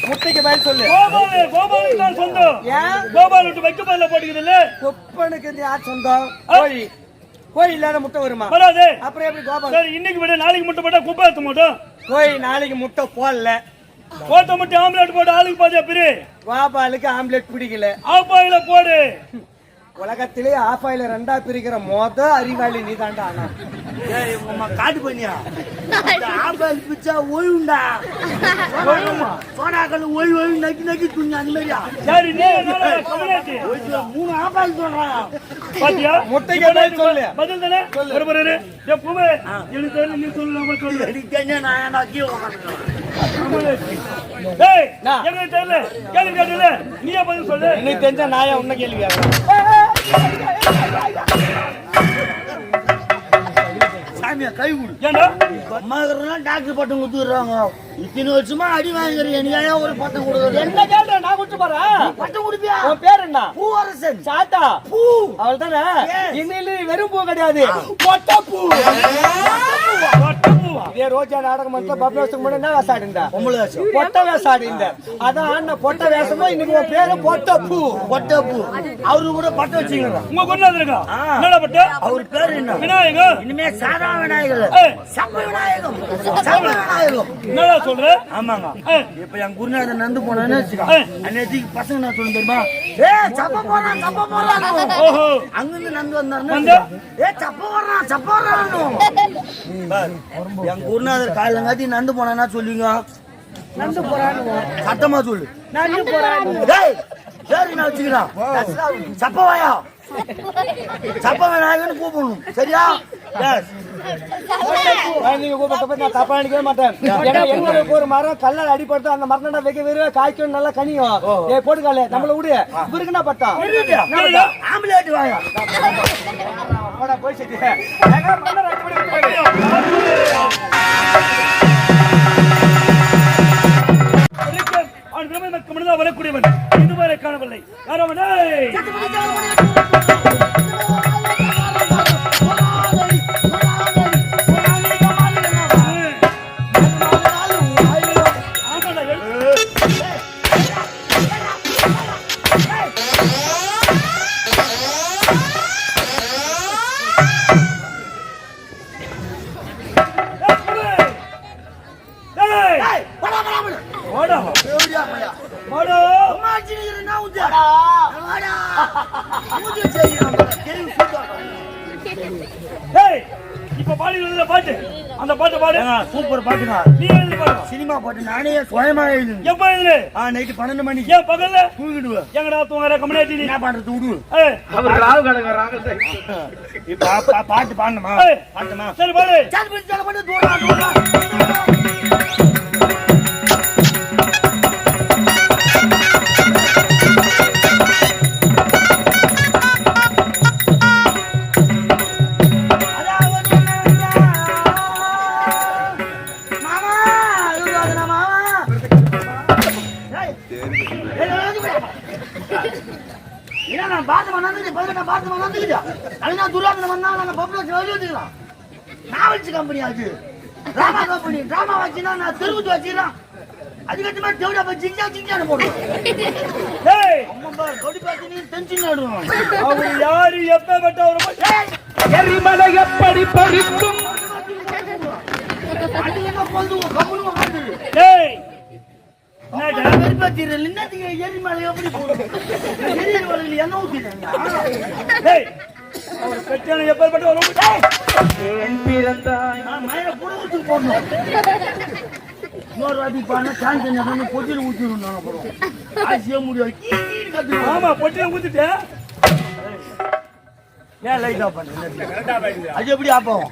முட்டைக்கு பதில் சொல்லு. கோபாலுக்கு தான் சொந்தம். ஏன் கோபால் விட்டு வைக்க பதில போட்டுக்கிறதுல கொப்பனுக்கு யார் சொந்தம்? கோழி. கோழி இல்லாத முட்டை வருமா? வராது. அப்புறம் எப்படி கோபால்? சரி, இன்னைக்கு விட நாளைக்கு முட்டை போட்டா குப்பை ஏத்த மாட்டோம். கோழி நாளைக்கு முட்டை போடல, போட்ட முட்டை ஆம்லெட் போட்டு ஆளுக்கு பாதியா பிரி. கோபாலுக்கு ஆம்லெட் பிடிக்கல, ஆப்பாயில போடு. உலகத்திலே ஆஃபாயில ரெண்டா பிரிக்கிற அறிவாளி நீ தாண்டா. ஆனா காட்டு பண்ணியா ஆபாயில் பிச்சா ஓய்வுண்டா சோனாக்கள் ஓய்வு ஓய்வு நக்கி நக்கி துணி அந்த மாதிரியா. சரி, நீ கம்யூனிட்டி 3 ஆபாயில் சொல்றான் பாத்தியா? முட்டைக்கு பதில் சொல்லு. பதில் தானே ஒருவரே. ஏ பூவே, எனக்கு தெரியல, நீ சொல்லு. நம்ம சொல்லு. அடிக்கங்க நான் கீழே உட்காந்துக்கிறேன். ஏய், எனக்கு தெரியல, கேள்வி கேட்டல, நீயே பதில் சொல்லு. இன்னைக்கு தெரிஞ்சா நாயா உன்ன கேள்வி கேட்கறேன். சாமியா கை கொடு. ஏண்டா அம்மாக்கிறலாம் டாக்டர் பட்டம் கொடுத்துடுறாங்க. இத்தனை வருஷமா அடி வாங்குறேன். எனக்கு ஒரு பட்டம் கொடுக்குறது. என்ன கேள்ற? நான் கொடுத்து போறேன். பட்டம் கொடுப்பியா? உன் பேர் என்ன? பூவரசன். சாத்தா பூ. அவள் தானே. இன்னில வெறும் பூ கிடையாது, பொட்ட பூ. இதே ரோஜா நாடகம் மட்டும் பப்ளோஸ்க்கு முன்னாடி என்ன வேசாடிந்த? பொட்ட வேசாடிந்த. அதான் அண்ணன் பொட்ட வேஷமா இன்னைக்கு உன் பேரு பொட்ட பூ. பொட்ட பூ. அவரு கூட பட்டம் வச்சுக்கிறா. உங்க கொண்டாந்து இருக்கா? என்னடா பட்ட? அவர் பேரு என்ன? விநாயகம். இனிமே சாதா விநாயகர், சப்ப விநாயகம், சப்ப விநாயகம். என்னடா சொல்ற? ஆமாங்க. இப்ப என் குருநாதன் நந்து போனான்னு வச்சுக்கா, அன்னைக்கு பசங்க நான் சொல்ல தெரியுமா, ஏ சப்ப போறான் சப்ப போறான். ஓஹோ, அங்கிருந்து நந்து வந்தாருன்னா ஏ சப்ப போறான் சப்ப போறான். என் குருநாதர் காலையிலங்காட்டி நந்து போனா சொல்லுங்க, நந்து போறான்னு சத்தமா சொல்லு. நந்து போறான்னு. டேய் சரி நான் வச்சுக்கிறான். சப்பவாயா சப்ப விநாயகன்னு கூப்பிடணும், சரியா? நீங்க கூப்பிட்ட நான் தப்பா நினைக்கவே மாட்டேன். ஏன்னா எங்களுக்கு ஒரு மரம் கல்லால் அடிபடுத்து அந்த மரம் வைக்க வெறும் காய்க்கும் நல்லா கனியும். ஏ போட்டுக்கால நம்மள விடு. இவருக்கு என்ன பட்டா? ஆம்புலேட் வாயா போய் சரி. வரக்கூடியவன் இதுவரை காணவில்லை. யாரவனே? இப்ப பாடுகிறதுல பாட்டு, அந்த பாட்டு பாடு. சூப்பர் பாட்டுங்க. நீ எழுதி பாடு. சினிமா பாட்டு நானே சுயமா எழுது. எப்ப எழுது? நைட்டு 12 மணிக்கு. ஏன் பகல்ல தூங்கிடுவேன்? எங்கடா தூங்குற? கம்யூனிட்டி நீ என்ன பண்றது? விடு. அவர் ராவு கடங்கறாங்க. பாட்டு பாடணுமா? பாட்டுமா? சரி பாடு. சால் பண்ணி தூரா. யாரு எப்ப எரிமலை எப்படி பறிக்கும்? எரிமலை எப்படி போடும்? என்ன ஊத்தினா எப்பேற்பட்ட போடணும். இன்னொரு வாட்டி பாருங்க, சான்ஸ் பொட்டியில் ஊற்றிடும். அப்புறம் ஆசிய முடியாது. ஆமா, பொட்டியில ஊத்திட்டேன். ஏன் லைட் ஆஃப் பண்ணு? அது எப்படி ஆப்போம்?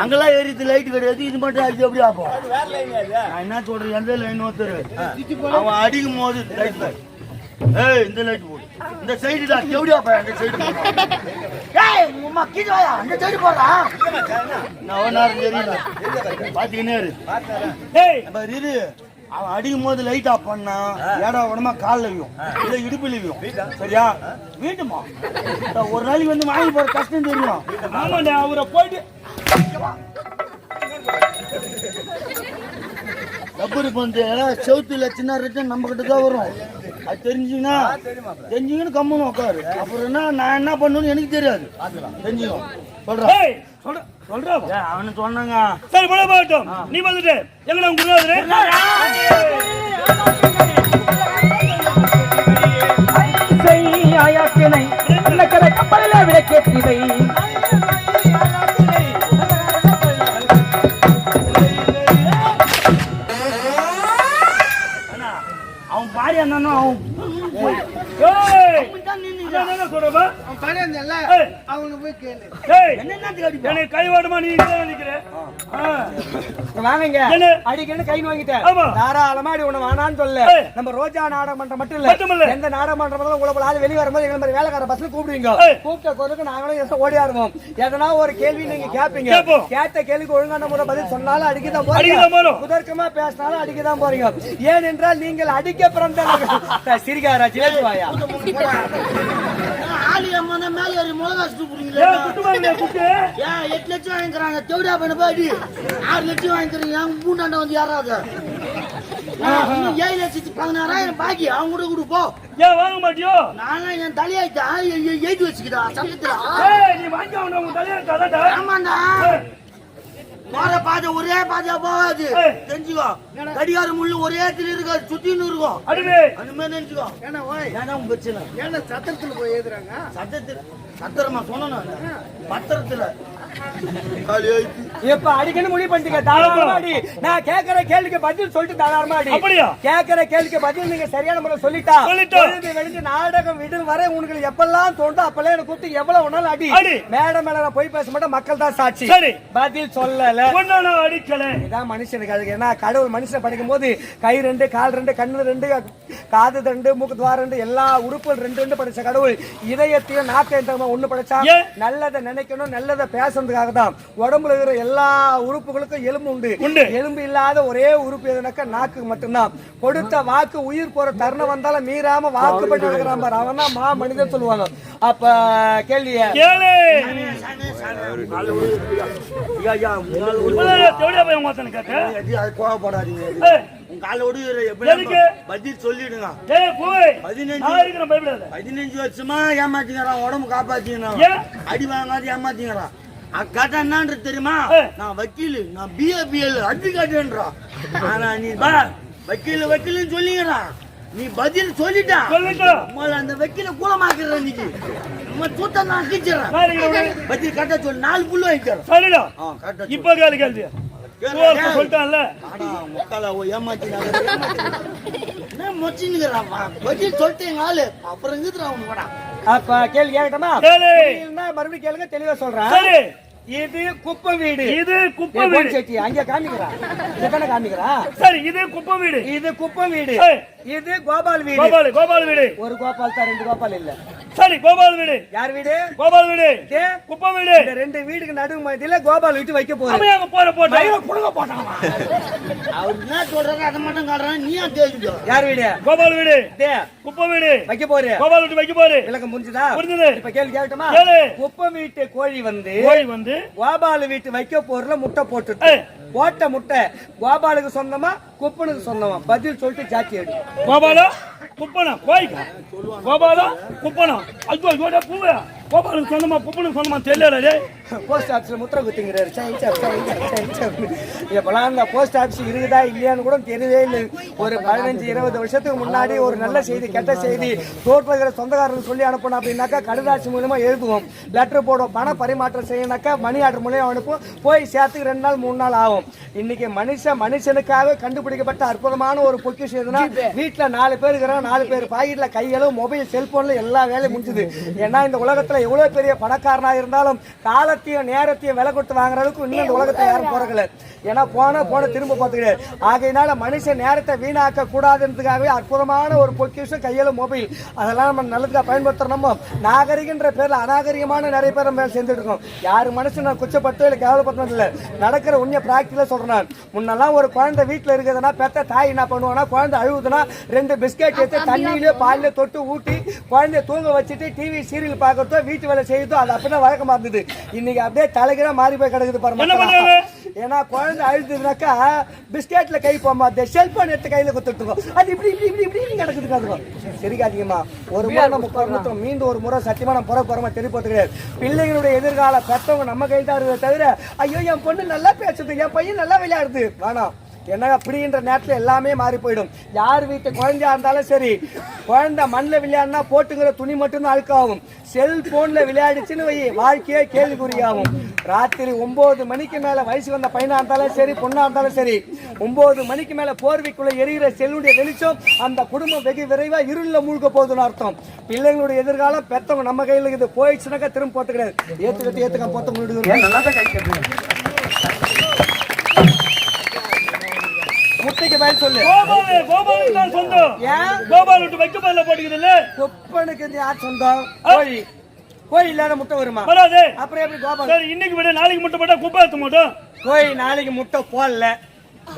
அங்கெல்லாம் ஏறிது லைட் கிடையாது, இது மட்டும் அது எப்படி ஆப்போம்? நான் என்ன சொல்றேன், எந்த லைன் ஒருத்தர் அவன் அடிக்கும் போது லைட் பாய், ஏய் இந்த லைட் போடு, இந்த சைடு தான் எப்படி ஆப்பா? அந்த சைடு உமா கீழாயா அந்த சைடு போடுறா. நான் ஒரு நேரம் தெரியல பாத்துக்கினே இரு. அவன் அடிக்கும் போது லைட் ஆஃப் பண்ணா ஏடா உடம்பா காலில் வியும், இல்லை இடுப்பில் வியும், சரியா? வீட்டுமா ஒரு நாளைக்கு வந்து வாங்கி போற கஷ்டம் தெரியும். ஆமாண்டா, அவரை போயிட்டு ரப்பர் பந்து செவுத்துல சின்ன ரிட்டன் நம்ம கிட்ட தான் வரும். அது தெரிஞ்சுங்கன்னு கம்முன்னு உட்காரு. அப்புறம் என்ன நான் என்ன பண்ணுன்னு எனக்கு தெரியாது. தெரிஞ்சுக்கோ சொல்றேன் அவனு சொன்னாங்க. சரி போட போகட்டும். நீ வந்துட்டு எங்களை குருநாதரே ஆயாத்தினை கரை கப்பலில் விளக்கேற்றிவை அவன் பாடி அந்த அவன் கைவாடுமா நீ வாங்க அடிக்கடி கை வாங்கிட்டேன். தாராளமா அடி ஒண்ணு வேணான்னு சொல்ல. நம்ம ரோஜா நாடகம் மன்றம் மட்டும் இல்ல, எந்த நாடகம் மன்றம் உங்களை ஆள் வெளியே வரும்போது எங்களை மாதிரி வேலைக்கார பஸ்ல கூப்பிடுவீங்க. கூப்பிட்ட குரலுக்கு நாங்களும் ஓடியா இருவோம். எதனா ஒரு கேள்வி நீங்க கேட்பீங்க. கேட்ட கேள்விக்கு ஒழுங்கான முறை பதில் சொன்னாலும் அடிக்கதான் போறீங்க, குதர்க்கமா பேசினாலும் அடிக்கதான் போறீங்க. ஏனென்றால் நீங்கள் அடிக்க பிறந்த சிரிக்காரா ஜிலேபிவாயா மேல ஏறி மிளகா சுட்டு 8 லட்சம் வாங்கிக்கிறாங்க. தேவடியா பண்ண போய் 6 லட்சம் வாங்கிக்கிறீங்க. பூண்டாண்ட வந்து யாராவது 7 லட்சத்தி 16,000 பாக்கி அவங்க கூட கொடுப்போ. ஏன் வாங்க மாட்டியோ? நானும் என் தலையாயிட்டா எழுதி வச்சுக்கிட்டா சட்டத்துல. நீ வாங்கி உங்க தலையாயிட்டா? ஆமாண்டா, போற பாதை ஒரே பாதையா போகாது. தெரிஞ்சுக்கோ, கடிகார முள்ளு ஒரே இடத்துல இருக்காது, சுத்தின்னு இருக்கும். அந்த மாதிரி நினைச்சுக்கோ. ஏன்னா பிரச்சனை ஏன்னா சத்திரத்துல போய் எழுதுறாங்க. சத்திரமா சொன்ன பத்திரத்துல இப்ப அடிக்கணும் முடிவு பண்ணிட்டு தாராளமாடி. நான் கேட்கிற கேள்விக்கு பதில் சொல்லிட்டு தாராளமாடி. கேட்கிற கேள்விக்கு பதில் நீங்க சரியான முறை சொல்லிட்டா வெளிஞ்சு நாடகம் விடு வரை உங்களுக்கு எப்பெல்லாம் தோண்டோ அப்பெல்லாம் எனக்கு கூப்பிட்டு எவ்வளவு ஒன்னாலும் அடி. மேடம் மேல போய் பேச மாட்டேன், மக்கள் தான் சாட்சி. பதில் சொல்லல அடிக்கல. இதான் மனுஷனுக்கு. அதுக்கு ஏன்னா கடவுள் மனுஷனை படிக்கும் போது கை 2 கால் 2 கண்ணு 2 காது 2 மூக்கு துவாரம் 2 எல்லா உறுப்புகள் 2 படிச்ச கடவுள் இதயத்தையும் நாட்டையும் ஒண்ணு படைச்சா நல்லதை நினைக்கணும், நல்லதை பேசுறதுக்காக தான். உடம்புல இருக்கிற எல்லா உறுப்புகளுக்கும் எலும்பு உண்டு. எலும்பு இல்லாத ஒரே உறுப்பு எதுனாக்கா நாக்கு மட்டும்தான். கொடுத்த வாக்கு உயிர் போற தருணம் வந்தாலும் மீறாம வாக்குப்பட்டு இருக்கிறான் பாரு, அவன் தான் மா மனிதன் சொல்லுவாங்க. அப்ப கேள்விய கோவப்படாதீங்க. பதில் சொல்லிடுங்க. 15 வருஷமா ஏமாத்திங்கிறான், உடம்பு காப்பாத்திங்கிறான், அடி வாங்காது ஏமாத்திங்கிறான். அக்காட்டா என்னன்றது தெரியுமா? நான் வக்கீல், நான் பிஏபிஎல் அட்வொகேட்ன்றா. ஆனா நீ வக்கீல் சொல்லிக்கிறான், நீ பதில் சொல்லிட்டா அந்த வக்கீல கூலமாக்குற. இன்னைக்கு சூத்தம் நான் கிச்சிடறேன். பதில் கட்ட சொல்லி 4 புல்லு வாங்கிக்கிறேன். இப்ப கேள்வி சொல்லிட்டான்ல பதில் சொல்லிட்டேங்க ஆளு. அப்புறம் இருக்குறான். அப்ப கேள்வி கேட்கட்டுமா? மறுபடியும் கேளுங்க, தெளிவா சொல்றேன். இது குப்பை வீடு. இது குப்பை வீடு. அங்க காமிக்கிறா, இதுதானே காமிக்கிறா. சரி, இது குப்பை வீடு. இது குப்பை வீடு. இது கோபால் வீடு. கோபால் வீடு. ஒரு கோபால் தான், 2 கோபால் இல்ல. சரி, கோபால் வீடு. யார் வீடு? கோபால் வீடு. குப்பை வீடு. இந்த 2 வீடுக்கு நடுவு மத்தியில கோபால் வீட்டு வைக்க போறேன். புடுங்க போட்டான். அவர் என்ன சொல்றாரு அதை மட்டும் காட்டுறான். நீ கேள்வி. யார் வீடு? கோபால் வீடு. குப்பை வீடு வைக்க போறேன். கோபால் வீட்டு வைக்க போறேன். விளக்கம் புரிஞ்சுதா? புரிஞ்சது. இப்ப கேள்வி கேட்கட்டுமா? குப்பை வீட்டு கோழி வந்து கோபால் வீட்டு வைக்க போறல முட்டை போட்டு போட்ட முட்டை கோபாலுக்கு சொந்தமா குப்பனுக்கு சொந்தமா? பதில் சொல்லிட்டு ஜாத்தி எடு. கோபாலா குப்பனா கோய்க்கா? கோபாலா குப்பனா? ஐயோ பூவே கோபாலுக்கு சொந்தமா குப்பனுக்கு சொந்தமா தெரியல. போஸ்ட் ஆபீஸ்ல முத்திர குத்திங்கிறாரு. இப்பெல்லாம் அந்த போஸ்ட் ஆபீஸ் இருக்குதா இல்லையான்னு கூட தெரியவே இல்லை. ஒரு 15-20 வருஷத்துக்கு முன்னாடி ஒரு நல்ல செய்தி கெட்ட செய்தி தோற்றுகிற சொந்தக்காரர்கள் சொல்லி அனுப்பணும் அப்படின்னாக்கா கடிதாசி மூலமா எழுதுவோம், லெட்டர் போடுவோம், பண பரிமாற்றம் செய்யணாக்கா மணி ஆர்டர் மூலியம் அனுப்புவோம். போய் சேர்த்துக்கு 2 நாள் 3 நாள் ஆகும். இன்னைக்கு மனுஷனுக்காக கண்டுபிடிக்கப்பட்ட அற்புதமான ஒரு பொக்கிஷம் எதுனா வீட்டுல 4 பேர் இருக்கிறாங்க, 4 பேர் பாக்கெட்ல கையளவு மொபைல் செல்போன்ல எல்லா வேலையும் முடிஞ்சுது. ஏன்னா இந்த உலகத்துல எவ்வளவு பெரிய பணக்காரனா இருந்தாலும் காலத்தையும் நேரத்தையும் விலை கொடுத்து வாங்குற அளவுக்கு இன்னும் இந்த உலகத்தை யாரும் போறதில்ல. ஏன்னா போன திரும்ப பார்த்துக்கிட்டு ஆகையினால மனுஷன் நேரத்தை வீணாக்க கூடாதுன்றதுக்காகவே அற்புதமான ஒரு பொக்கிஷம் கையில மொபைல். அதெல்லாம் நம்ம நல்லதுக்காக பயன்படுத்துறோமோ. நாகரிகன்ற பேர்ல அநாகரிகமான நிறைய பேர் நம்ம செஞ்சுட்டு இருக்கோம். யாரு மனுஷன் நான் குச்சப்பட்டு இல்லை கேவலப்பட்டது இல்லை, நடக்கிற உண்மையை பிராக்டிகலா சொல்றேன். முன்னெல்லாம் ஒரு குழந்தை வீட்டுல இருக்குதுன்னா பெத்த தாய் என்ன பண்ணுவாங்கன்னா, குழந்தை அழுகுதுன்னா 2 பிஸ்கெட் எடுத்து தண்ணியிலே பாலிலே தொட்டு ஊட்டி குழந்தைய தூங்க வச்சுட்டு டிவி சீரியல் பார்க்கறதோ வீட்டு வேலை செய்யறதோ அது அப்படிதான் வழக்கமா இருந்தது. இன்னைக்கு அப்படியே தலைகீழா மாறி போய் கிடக்குது பாருங்க. ஏன்னா குழந்தை அழுதுனாக்கா பிஸ்கெட்ல கை போமா செல்போன் எடுத்து கையில குத்துட்டுக்கோ அது இப்படி இப்படி இப்படி இப்படி நடக்குதுக்காதுக்கோ சரிக்காதீங்கம்மா ஒரு முறை நம்ம குழந்தை மீண்டும் ஒரு முறை சத்தியமா நம்ம புறமா தெரிய போறது கிடையாது. பிள்ளைகளுடைய எதிர்கால பெற்றவங்க நம்ம கையில் தான் இருக்கிறத தவிர ஐயோ என் பொண்ணு நல்லா பேசுது என் பையன் நல்லா விளையாடுது வேணாம். ஏன்னா அப்படின்ற நேரத்தில் எல்லாமே மாறி போயிடும். யார் வீட்டு குழந்தையா இருந்தாலும் சரி குழந்தை மண்ணில் விளையாடினா போட்டுங்கிற துணி மட்டும்தான் அழுக்காகும். செல்போன்ல விளையாடிச்சுன்னு வை வாழ்க்கையே கேள்விக்குறியாகும். ராத்திரி 9 மணிக்கு மேல வயசு வந்த பையனா இருந்தாலும் சரி பொண்ணா இருந்தாலும் சரி 9 மணிக்கு மேல போர்வைக்குள்ள எரிகிற செல்லுடைய வெளிச்சம் அந்த குடும்பம் வெகு விரைவா இருள மூழ்க போகுதுன்னு அர்த்தம். பிள்ளைங்களுடைய எதிர்காலம் பெத்தவங்க நம்ம கையில் இது போயிடுச்சுனாக்கா திரும்ப போட்டு கிடையாது. ஏத்துக்க போத்தவங்க முட்டைக்கு பயன் சொல்லு. கோபாலுக்கு தான் சொந்தம். ஏன் கோபால் விட்டு வைக்க மேல போட்டுக்குதுல்ல கொப்பனுக்கு யார் சொந்தம்? கோழி இல்லாத முட்டை வருமா? வராது. அப்புறம் எப்படி கோபால்? சரி இன்னைக்கு விட நாளைக்கு முட்டை போட்டா குப்பை ஏத்த மாட்டோம். கோழி நாளைக்கு முட்டை போடல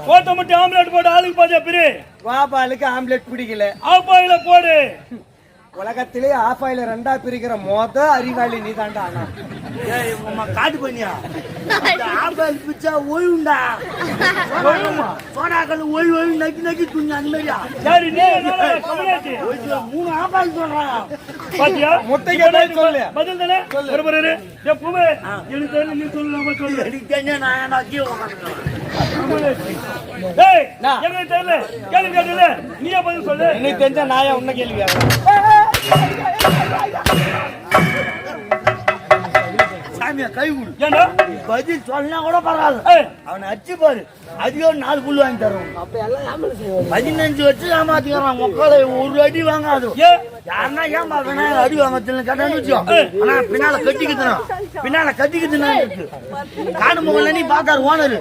போட்ட முட்டை ஆம்லெட் போட்டு ஆளுக்கு பாதியா பிரி. கோபாலுக்கு ஆம்லெட் பிடிக்கல ஆப்பாயில போடு. உலகத்திலே ஆப்பாயில 2ஆ பிரிக்கிற அறிவாளி நீ தாண்டா. காட்டு பண்ணியா ஆப்பாயில் பிச்சா ஓய்வுண்டா சோடாக்கள் ஓய்வு ஓய்வு நக்கி நக்கி துணி அந்த மாதிரியா சரி நீ கம்யூனிட்டி 3 ஆப்பாயில் சொல்றான் பாத்தியா முட்டைக்கு சொல்லு பதில் தானே ஒருவரே எப்பவுமே எனக்கு தெரியல நீ சொல்லு சொல்லு எனக்கு தெரிஞ்ச நான் நக்கி ஏய் எனக்கு தெரியல கேள்வி கேட்டல நீயே பதில் சொல்லு. எனக்கு தெரிஞ்ச நாயா உன்ன கேள்வி சாமியா கை விடு. ஏண்டா பதில் சொன்னா கூட பரவாயில்ல அவனை அச்சு பாரு அதிகம் 4 புல்லு வாங்கி தருவோம். 15 வருஷம் ஏமாத்திக்கிறான் மக்களை ஒரு அடி வாங்காது. யாருன்னா ஏமாத்தனா அடி வாங்க கேட்டான்னு வச்சோம். ஆனா பின்னால கட்டிக்குதுன்னா இருக்கு காடு முகல நீ பாத்தாரு ஓனரு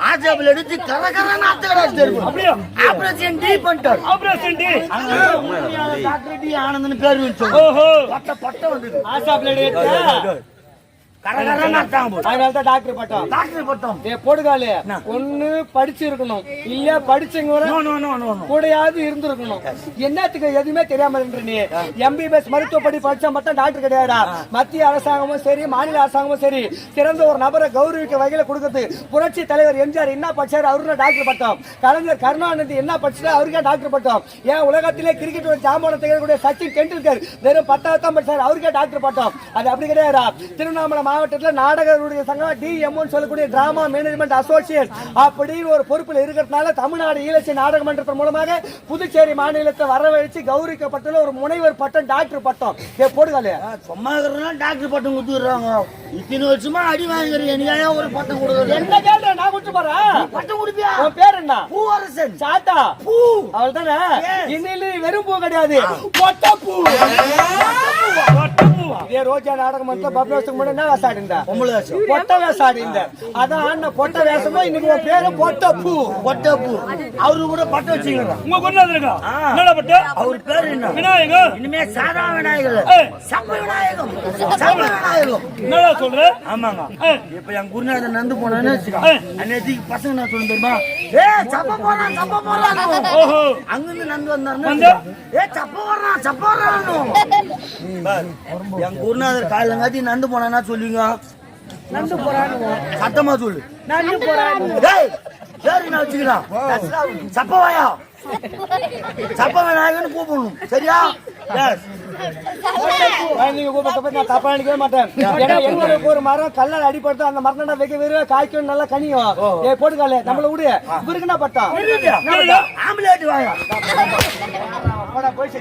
ஆஜாபில் எடுத்து கரகர நாத்து அப்படியே ஆபரேஷன் டி பண்ணிட்டாரு. ஆபரேஷன் டி டாக்டர் டி ஆனந்தன்னு பேர் வச்சோம். ஓஹோ பட்டம் வந்தது ஆசாப்ல கரகர நாத்தாங்க அதனாலதான் டாக்டர் பட்டம். டாக்டர் பட்டம் போடுகாலு ஒண்ணு படிச்சு இருக்கணும் இல்ல படிச்சவங்க கூடயாவது இருந்திருக்கணும். என்னத்துக்கு எதுவுமே தெரியாம இருந்த நீ MBBS மருத்துவ படி படிச்சா மட்டும் டாக்டர் கிடையாதா? மத்திய அரசாங்கமும் சரி மாநில அரசாங்கமும் சரி சிறந்த ஒரு நபரை கௌரவிக்க வகையில கொடுக்குறது. புரட்சி தலைவர் எம்ஜிஆர் என்ன படிச்சாரு அவருக்கு டாக்டர் பட்டம். கலைஞர் கருணாநிதி என்ன படிச்சாரு அவருக்கே டாக்டர் பட்டம். ஏன் உலகத்திலே கிரிக்கெட் ஜாம்பவான் திகழக்கூடிய சச்சின் டெண்டுல்கர் வெறும் 10வது தான் படிச்சாரு அவருக்கே டாக்டர் பட்டம். அது அப்படி கிடையாதா? திருவண்ணாமலை மாவட்டத்தில் நாடகருடைய சங்கம் DMOன்னு சொல்லக்கூடிய டிராமா மேனேஜ்மெண்ட் அசோசியேட் அப்படின்னு ஒரு பொறுப்பில் இருக்கிறதுனால தமிழ்நாடு ஈழச்சி நாடக மன்றத்தின் மூலமாக புதுச்சேரி மாநிலத்தை வரவழைச்சு கௌரவிக்கப்பட்டுள்ள ஒரு முனைவர் பட்டம் டாக்டர் பட்டம். போடுகாலே சும்மா டாக்டர் பட்டம் கொடுத்துறாங்க. இத்தனை வருஷமா அடி வாங்குறீங்க ஒரு பட்டம் கொடுக்குறது என்ன கேள்ற? நான் கொடுத்து போறேன் பட்டம் கொடுப்பியா? உன் பேர் என்ன? பூவரசன். சாத்தா பூ அவள் தானே. இன்னில வெறும் பூ கிடையாது பொட்ட பூ. இதே ரோஜா நாடகம் மட்டும் பப்ளோஸ்க்கு முன்னாடி என்ன வேசாடி இருந்தா? பொட்ட வேசாடி இந்த அதான் அண்ணன் பொட்ட வேஷமா இன்னைக்கு உன் பேரு பொட்ட பூ. அவரு கூட பட்டம் வச்சுக்கலாம். உங்க குருநாதர் இருக்கா? என்னடா பட்ட? அவர் பேர் என்ன? விநாயகம். இனிமே சாதா விநாயகர் சப்ப விநாயகம். என்னடா சொல்ற? ஆமாங்க. இப்ப என் குருநாதர் நந்து போனான்னு அன்னைக்கு பசங்க நான் சொல்ல தெரியுமா? சப்ப போறான் ஓஹோ அங்கிருந்து நந்து வந்தாருன்னா சப்ப வர்றான் என் குருநாதர் காலையில காட்டி நந்து போனா சொல்லுவீங்க. நண்டு போறான்னு சத்தமா சொல்லு. நண்டு போறான்னு பேரு நான் வச்சுக்கலாம். சப்பவாயா சப்ப விநாயகன்னு கூப்பிடணும். சரியா? நீங்க கூப்பிட்ட நான் தப்பா நினைக்கவே மாட்டேன். ஏன்னா எங்களுக்கு ஒரு மரம் கல்லால் அடிபடுத்து அந்த மரம் வைக்க வெறும் காய்க்கும் நல்லா கனியும். போட்டுக்கால நம்மள விடு இவருக்கு என்ன பட்டா ஆம்புலேட் வாயா போய்